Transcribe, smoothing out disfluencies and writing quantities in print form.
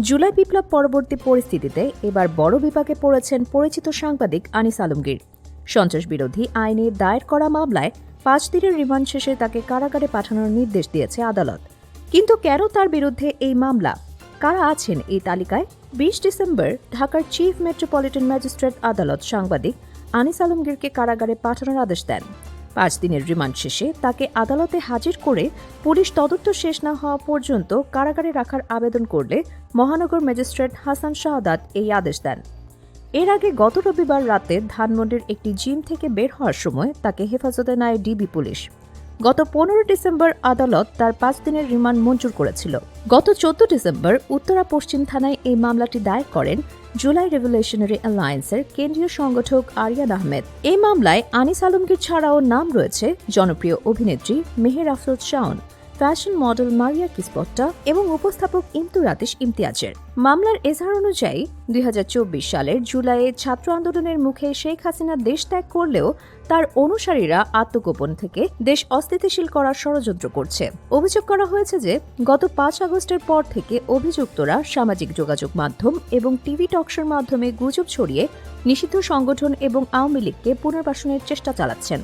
জুলাই বিপ্লব পরবর্তী পরিস্থিতিতে এবার বড় বিপাকে পড়েছেন পরিচিত সাংবাদিক আনিস আলমগীর। সন্ত্রাস বিরোধী আইনে দায়ের করা মামলায় 5 দিনের রিমান্ড শেষে তাকে কারাগারে পাঠানোর নির্দেশ দিয়েছে আদালত। কিন্তু কেন তার বিরুদ্ধে এই মামলা? কারা আছেন এই তালিকায়? 20 ডিসেম্বর ঢাকার চিফ মেট্রোপলিটন ম্যাজিস্ট্রেট আদালত সাংবাদিক আনিস আলমগীরকে কারাগারে পাঠানোর আদেশ দেন। 5 দিনের রিমান্ড শেষে তাকে আদালতে হাজির করে পুলিশ তদন্ত শেষ না হওয়া পর্যন্ত কারাগারে রাখার আবেদন করলে মহানগর ম্যাজিস্ট্রেট হাসান শাহাদাত এই আদেশ দেন। এর আগে গত রবিবার রাতে ধানমন্ডির একটি জিম থেকে বের হওয়ার সময় তাকে হেফাজতে নেয় ডিবি পুলিশ। গত 15 ডিসেম্বর আদালত তার 5 দিনের রিমান্ড মঞ্জুর করেছিল। গত 14 ডিসেম্বর উত্তরা পশ্চিম থানায় এই মামলাটি দায়ের করেন জুলাই রেভলিউশনারি অ্যালায়েন্সের কেন্দ্রীয় সংগঠক আরিয়ান আহমেদ। এই মামলায় আনিস আলমগীর ছাড়াও নাম রয়েছে জনপ্রিয় অভিনেত্রী মেহের আফরোজ শাওন, ফ্যাশন মডেল মারিয়া কিসপট্টা এবং উপস্থাপক ইমতুর আতিশ ইমতিয়াজের। মামলার এজাহার অনুযায়ী 2024 সালের জুলাইয়ে ছাত্র আন্দোলনের মুখে শেখ হাসিনা দেশ ত্যাগ করলেও তার অনুসারীরা আত্মগোপন থেকে দেশ অস্থিতিশীল করার ষড়যন্ত্র করছে। অভিযোগ করা হয়েছে যে গত 5 আগস্টের পর থেকে অভিযুক্তরা সামাজিক যোগাযোগ মাধ্যম এবং টিভি টকশোর মাধ্যমে গুজব ছড়িয়ে নিষিদ্ধ সংগঠন এবং আওয়ামী লীগকে পুনর্বাসনের চেষ্টা চালাচ্ছেন।